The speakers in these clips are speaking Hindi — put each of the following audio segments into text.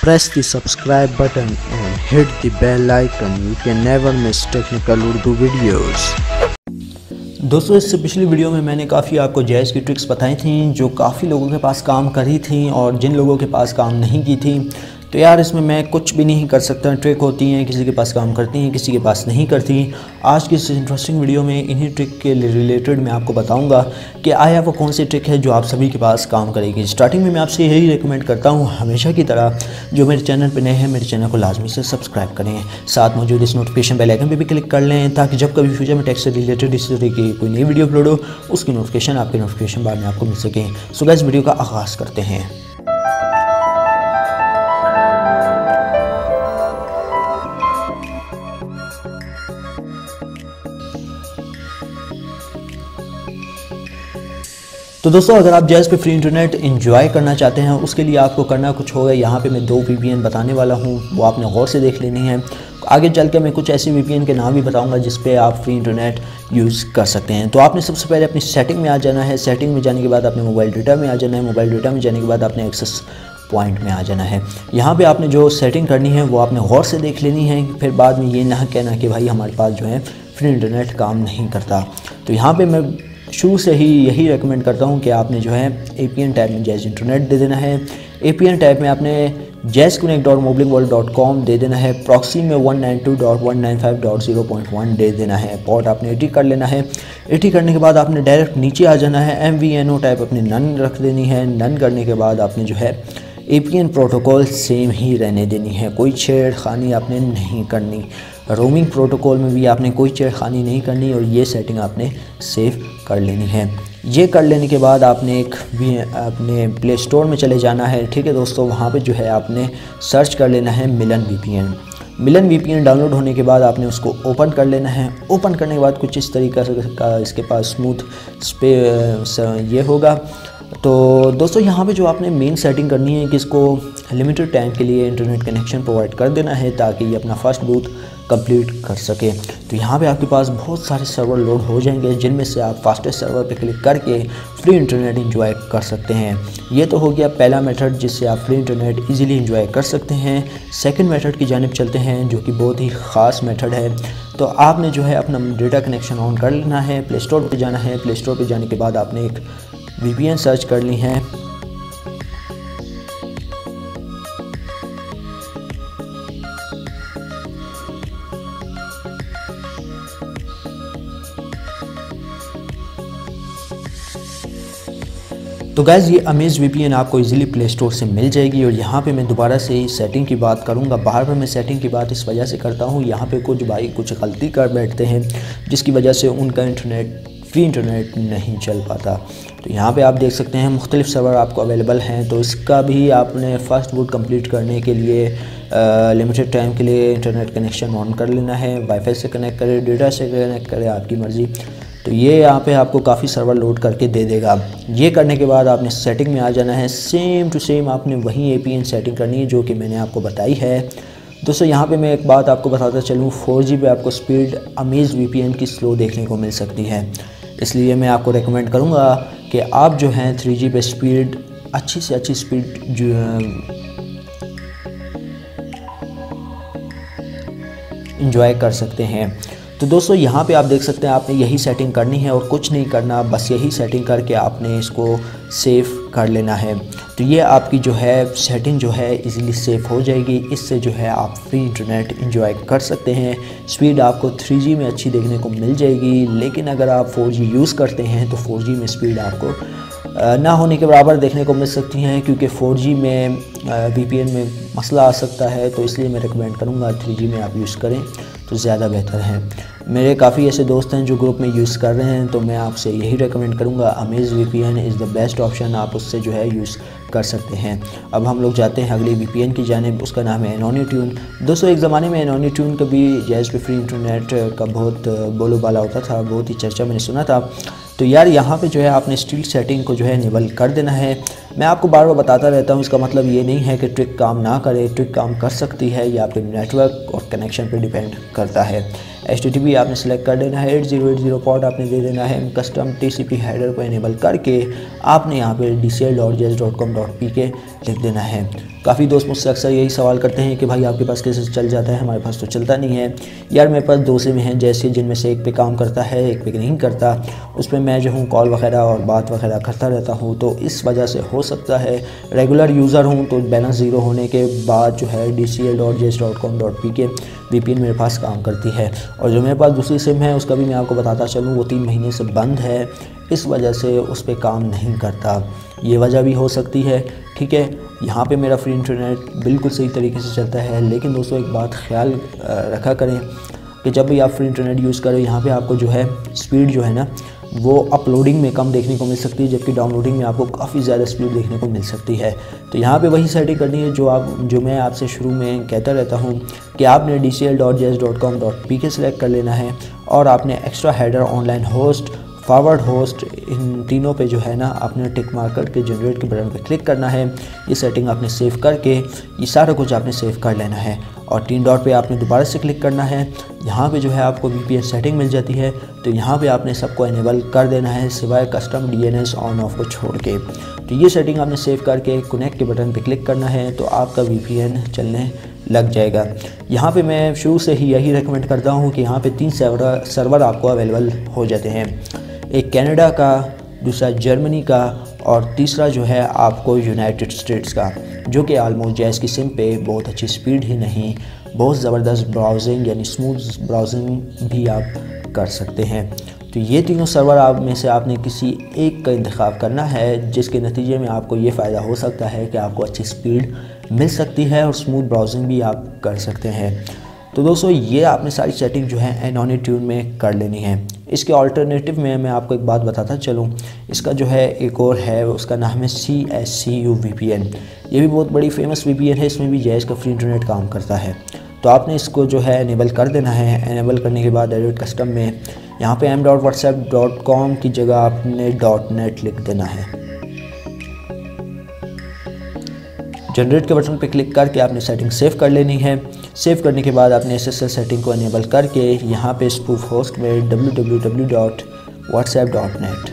Press the subscribe button and hit the bell icon. You can never miss technical Urdu videos. दोस्तों, इससे पिछली वीडियो में मैंने काफ़ी आपको जैज़ की ट्रिक्स बताई थी जो काफ़ी लोगों के पास काम करी थी और जिन लोगों के पास काम नहीं की थी। तो यार इसमें मैं कुछ भी नहीं कर सकता। ट्रिक होती हैं, किसी के पास काम करती हैं, किसी के पास नहीं करती। आज की इस इंटरेस्टिंग वीडियो में इन्हीं ट्रिक के रिलेटेड मैं आपको बताऊंगा कि आया वो कौन सी ट्रिक है जो आप सभी के पास काम करेगी। स्टार्टिंग में मैं आपसे यही रिकमेंड करता हूं, हमेशा की तरह जो मेरे चैनल पर नए हैं मेरे चैनल को लाजमी से सब्सक्राइब करें, साथ मौजूद इस नोटिफिकेशन बेल आइकन पर भी क्लिक कर लें ताकि जब कभी फ्यूचर में टेक से रिलेटेड इस तरह की कोई नई वीडियो अपलोड हो उसकी नोटिफिकेशन आपके नोटिफिकेशन बार में आपको मिल सके। सो गाइस, वीडियो का आगाज़ करते हैं। तो दोस्तों, अगर आप जैज़ पे फ्री इंटरनेट एंजॉय करना चाहते हैं उसके लिए आपको करना कुछ होगा। यहाँ पे मैं 2 VPN बताने वाला हूँ, वो आपने गौर से देख लेनी है। आगे चल के मैं कुछ ऐसी VPN के नाम भी बताऊँगा जिस पे आप फ्री इंटरनेट यूज़ कर सकते हैं। तो आपने सबसे पहले अपनी सेटिंग में आ जाना है। सेटिंग में जाने के बाद आपने मोबाइल डेटा में आ जाना है। मोबाइल डेटा में जाने के बाद आपने एक्सेस पॉइंट में आ जाना है। यहाँ पे आपने जो सेटिंग करनी है वो आपने गौर से देख लेनी है, फिर बाद में ये ना कहना कि भाई हमारे पास जो है फ्री इंटरनेट काम नहीं करता। तो यहाँ पे मैं शुरू से ही यही रेकमेंड करता हूँ कि आपने जो है APN टैब में जैज़ इंटरनेट दे देना है। APN टैब में आपने jazzconnect.moblingworld.com दे देना है। प्रॉक्सी में 192.195.0.1 दे देना है। पोर्ट आपने 80 कर लेना है। 80 करने के बाद आपने डायरेक्ट नीचे आ जाना है। MVNO टाइप अपने नन रख देनी है। नन करने के बाद आपने जो है APN प्रोटोकॉल सेम ही रहने देनी है, कोई छेड़खानी आपने नहीं करनी। रोमिंग प्रोटोकॉल में भी आपने कोई छेड़खानी नहीं करनी और ये सेटिंग आपने सेव कर लेनी है। ये कर लेने के बाद आपने अपने प्ले स्टोर में चले जाना है। ठीक है दोस्तों, वहाँ पे जो है आपने सर्च कर लेना है मिलन VPN। मिलन VPN डाउनलोड होने के बाद आपने उसको ओपन कर लेना है। ओपन करने के बाद कुछ इस तरीक़े का इसके पास स्मूथ ये होगा। तो दोस्तों, यहाँ पे जो आपने मेन सेटिंग करनी है कि इसको लिमिटेड टाइम के लिए इंटरनेट कनेक्शन प्रोवाइड कर देना है ताकि ये अपना फर्स्ट बूट कंप्लीट कर सके। तो यहाँ पे आपके पास बहुत सारे सर्वर लोड हो जाएंगे जिनमें से आप फास्टेस्ट सर्वर पे क्लिक करके फ्री इंटरनेट एंजॉय कर सकते हैं। ये तो हो गया पहला मेथड जिससे आप फ्री इंटरनेट इजीली एंजॉय कर सकते हैं। सेकंड मेथड की जानिब चलते हैं जो कि बहुत ही ख़ास मेथड है। तो आपने जो है अपना डेटा कनेक्शन ऑन कर लेना है। प्ले स्टोर पर जाना है। प्ले स्टोर पर जाने के बाद आपने एक VPN सर्च कर ली है। तो गाइज़, ये अमेज़ VPN आपको इजीली प्ले स्टोर से मिल जाएगी। और यहाँ पे मैं दोबारा से सेटिंग की बात करूँगा। बार बार मैं सेटिंग की बात इस वजह से करता हूँ, यहाँ पे कुछ भाई कुछ गलती कर बैठते हैं जिसकी वजह से उनका फ्री इंटरनेट नहीं चल पाता। तो यहाँ पे आप देख सकते हैं मुख्तलिफ सर्वर आपको अवेलेबल हैं। तो इसका भी आपने फर्स्ट बूट कंप्लीट करने के लिए लिमिटेड टाइम के लिए इंटरनेट कनेक्शन ऑन कर लेना है। वाईफाई से कनेक्ट करें, डेटा से कनेक्ट करें, आपकी मर्ज़ी। तो ये यहाँ पे आपको काफ़ी सर्वर लोड करके दे देगा। ये करने के बाद आपने सेटिंग में आ जाना है। सेम टू सेम आपने वही APN सेटिंग करनी है जो कि मैंने आपको बताई है। दोस्तों, यहाँ पे मैं एक बात आपको बताता चलूँ, 4G पे आपको स्पीड अमेज़ VPN की स्लो देखने को मिल सकती है। इसलिए मैं आपको रेकमेंड करूँगा कि आप जो हैं 3G पे स्पीड अच्छी से अच्छी स्पीड जो इंजॉय कर सकते हैं। तो दोस्तों, यहाँ पे आप देख सकते हैं आपने यही सेटिंग करनी है और कुछ नहीं करना, बस यही सेटिंग करके आपने इसको सेव कर लेना है। तो ये आपकी जो है सेटिंग जो है इजीली सेव हो जाएगी। इससे जो है आप फ्री इंटरनेट एंजॉय कर सकते हैं। स्पीड आपको 3G में अच्छी देखने को मिल जाएगी, लेकिन अगर आप 4G यूज़ करते हैं तो 4G में स्पीड आपको ना होने के बराबर देखने को मिल सकती हैं, क्योंकि 4G में VPN में मसला आ सकता है। तो इसलिए मैं रिकमेंड करूँगा 3G में आप यूज़ करें तो ज़्यादा बेहतर है। मेरे काफ़ी ऐसे दोस्त हैं जो ग्रुप में यूज़ कर रहे हैं, तो मैं आपसे यही रेकमेंड करूँगा, Amaze VPN is the best option, आप उससे जो है यूज़ कर सकते हैं। अब हम लोग जाते हैं अगली VPN की जानिब, उसका नाम है एनोनीट्यून। दोस्तों, एक ज़माने में एनोनीट्यून का भी जैज़ पे फ्री इंटरनेट का बहुत बोलोबाला होता था, बहुत ही चर्चा मैंने सुना था। तो यार यहाँ पे जो है आपने स्टिल सेटिंग को जो है इनेबल कर देना है। मैं आपको बार बार बताता रहता हूँ, इसका मतलब ये नहीं है कि ट्रिक काम ना करे, ट्रिक काम कर सकती है। ये आपके नेटवर्क और कनेक्शन पे डिपेंड करता है। HTTP आपने सेलेक्ट कर देना है, 8080 पोर्ट आपने दे देना है, कस्टम TCP हेडर को इनेबल करके आपने यहाँ पे dcl.js.com.pk लिख देना है। काफ़ी दोस्त मुझसे अक्सर यही सवाल करते हैं कि भाई आपके पास कैसे चल जाता है, हमारे पास तो चलता नहीं है। यार मेरे पास 2 सिम हैं, जैसे जिनमें से एक पे काम करता है, एक पे नहीं करता। उस पर मैं जो हूँ कॉल वगैरह और बात वगैरह करता रहता हूँ, तो इस वजह से हो सकता है। रेगुलर यूज़र हूँ तो बैलेंस ज़ीरो होने के बाद जो है dcl.js.com.pk VPN मेरे पास काम करती है। और जो मेरे पास दूसरी सिम है उसका भी मैं आपको बताता चलूँ, वो 3 महीने से बंद है, इस वजह से उस पर काम नहीं करता। ये वजह भी हो सकती है, ठीक है। यहाँ पे मेरा फ्री इंटरनेट बिल्कुल सही तरीके से चलता है। लेकिन दोस्तों एक बात ख्याल रखा करें कि जब भी आप फ्री इंटरनेट यूज़ करें, यहाँ पे आपको जो है स्पीड जो है ना वो अपलोडिंग में कम देखने को मिल सकती है, जबकि डाउनलोडिंग में आपको काफ़ी ज़्यादा स्पीड देखने को मिल सकती है। तो यहाँ पे वही सेटिंग करनी है जो मैं आपसे शुरू में कहता रहता हूँ कि आपने dcl.js.com.pk सेलेक्ट कर लेना है और आपने extra header, online host, forward host, इन तीनों पे जो है ना आपने टिक मार्क करके जनरेट के बटन पे क्लिक करना है। ये सेटिंग आपने सेव करके ये सारा कुछ आपने सेव कर लेना है और 3 डॉट पे आपने दोबारा से क्लिक करना है। यहाँ पे जो है आपको VPN सेटिंग मिल जाती है, तो यहाँ पे आपने सबको इनेबल कर देना है सिवाय कस्टम DNS ऑन ऑफ को छोड़ के। तो ये सेटिंग आपने सेव करके कनेक्ट के बटन पे क्लिक करना है, तो आपका VPN चलने लग जाएगा। यहाँ पे मैं शुरू से ही यही रेकमेंड करता हूँ कि यहाँ पे 3 सर्वर आपको अवेलेबल हो जाते हैं, एक कनाडा का, दूसरा जर्मनी का और तीसरा जो है आपको यूनाइटेड स्टेट्स का, जो कि आलमोस्ट जैस की सिम पे बहुत अच्छी स्पीड ही नहीं, बहुत ज़बरदस्त ब्राउजिंग यानी स्मूथ ब्राउजिंग भी आप कर सकते हैं। तो ये तीनों सर्वर आप में से आपने किसी एक का इंतखाब करना है, जिसके नतीजे में आपको ये फ़ायदा हो सकता है कि आपको अच्छी स्पीड मिल सकती है और स्मूथ ब्राउजिंग भी आप कर सकते हैं। तो दोस्तों ये आपने सारी सेटिंग जो है एनोनीट्यून में कर लेनी है। इसके ऑल्टरनेटिव में मैं आपको एक बात बताता चलूँ, इसका जो है एक और है, उसका नाम है CSCU VPN। ये भी बहुत बड़ी फेमस VPN है, इसमें भी जैज़ का फ्री इंटरनेट काम करता है। तो आपने इसको जो है इनेबल कर देना है। इनेबल करने के बाद एडिट कस्टम में यहाँ पे m.whatsapp.com की जगह आपने .net लिख देना है। जनरेट के बटन पे क्लिक करके आपने सेटिंग सेव कर लेनी है। सेव करने के बाद आपने SSL सेटिंग को इनेबल करके यहाँ पे स्पूफ होस्ट में www.whatsapp.net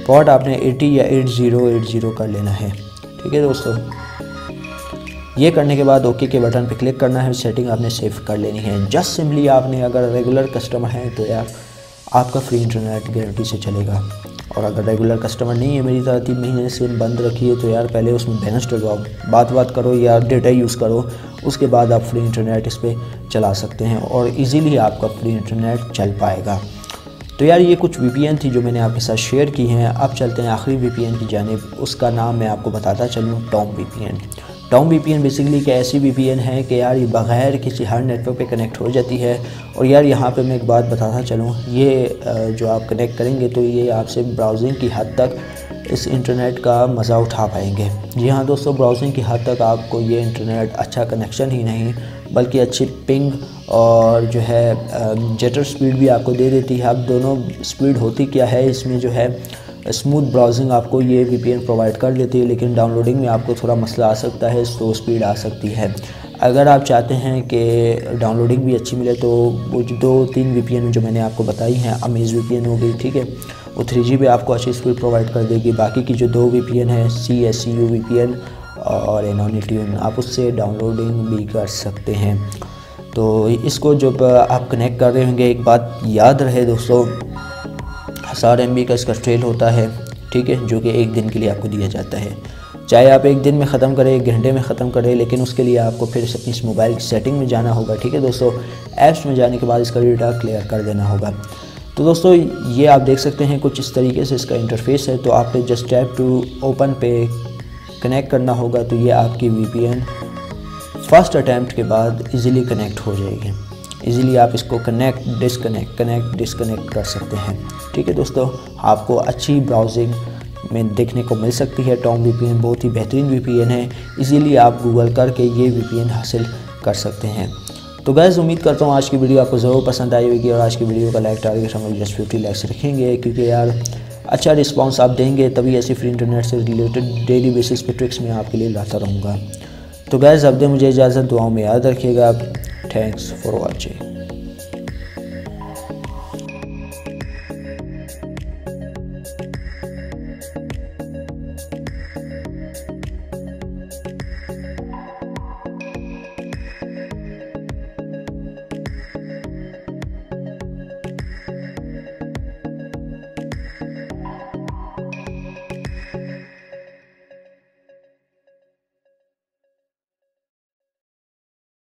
पोर्ट आपने 80 या 8080 कर लेना है, ठीक है दोस्तों। ये करने के बाद ओके के बटन पे क्लिक करना है, सेटिंग आपने सेव कर लेनी है। जस्ट सिंपली आपने अगर रेगुलर कस्टमर हैं तो यार आपका फ्री इंटरनेट गारंटी से चलेगा, और अगर रेगुलर कस्टमर नहीं है, मेरी तरह 3 महीने से बंद रखी है, तो यार पहले उसमें बैलेंस डलवाओ, बात करो या डेटा यूज़ करो, उसके बाद आप फ्री इंटरनेट इस पर चला सकते हैं और इजीली आपका फ्री इंटरनेट चल पाएगा। तो यार ये कुछ VPN थी जो मैंने आपके साथ शेयर की हैं। अब चलते हैं आखिरी VPN की जानिब, उसका नाम मैं आपको बताता चलूँ, Tom VPN। Tom VPN basically एक ऐसी VPN है कि यार ये बग़ैर किसी हर नेटवर्क पे कनेक्ट हो जाती है। और यार यहाँ पे मैं एक बात बताता चलूँ, ये जो आप कनेक्ट करेंगे तो ये आपसे ब्राउजिंग की हद तक इस इंटरनेट का मज़ा उठा पाएंगे। जी हाँ दोस्तों, ब्राउजिंग की हद तक आपको ये इंटरनेट अच्छा कनेक्शन ही नहीं बल्कि अच्छी पिंग और जो है जटर स्पीड भी आपको दे देती है। अब दोनों स्पीड होती क्या है, इसमें जो है स्मूथ ब्राउजिंग आपको ये VPN प्रोवाइड कर देती है, लेकिन डाउनलोडिंग में आपको थोड़ा मसला आ सकता है, स्लो स्पीड आ सकती है। अगर आप चाहते हैं कि डाउनलोडिंग भी अच्छी मिले तो वो जो 2-3 VPN जो मैंने आपको बताई हैं, अमेज़ VPN हो गई, ठीक है, वो 3G पे आपको अच्छी स्पीड प्रोवाइड कर देगी। बाकी की जो 2 VPN है, CSCU VPN और एनोनीट्यून, आप उससे डाउनलोडिंग भी कर सकते हैं। तो इसको जब आप कनेक्ट कर रहे होंगे, एक बात याद रहे दोस्तों, 1000 MB का इसका ट्रेल होता है, ठीक है, जो कि 1 दिन के लिए आपको दिया जाता है। चाहे आप 1 दिन में ख़त्म करें, 1 घंटे में ख़त्म करें, लेकिन उसके लिए आपको फिर अपनी इस मोबाइल की सेटिंग में जाना होगा, ठीक है दोस्तों। ऐप्स में जाने के बाद इसका डेटा क्लियर कर देना होगा। तो दोस्तों ये आप देख सकते हैं कुछ इस तरीके से इसका इंटरफेस है। तो आपने जस्ट टैप टू ओपन पे कनेक्ट करना होगा, तो ये आपकी VPN फर्स्ट अटैम्प्ट के बाद इजीली कनेक्ट हो जाएगी। इजीली आप इसको कनेक्ट डिसकनेक्ट कर सकते हैं, ठीक है दोस्तों। आपको अच्छी ब्राउजिंग में देखने को मिल सकती है। टॉम VPN बहुत ही बेहतरीन VPN है, इजीली आप गूगल करके ये VPN हासिल कर सकते हैं। तो गैस उम्मीद करता हूँ आज की वीडियो आपको ज़रूर पसंद आई होगी और आज की वीडियो का लाइक टारगेट हम लोग जस्ट 50 लाइक्स रखेंगे, क्योंकि यार अच्छा रिस्पांस आप देंगे तभी ऐसी फ्री इंटरनेट से रिलेटेड डेली बेसिस पे ट्रिक्स मैं आपके लिए लाता रहूँगा। तो गैस अब दे मुझे इजाज़त, दुआओं में याद रखिएगा। Thanks for watching.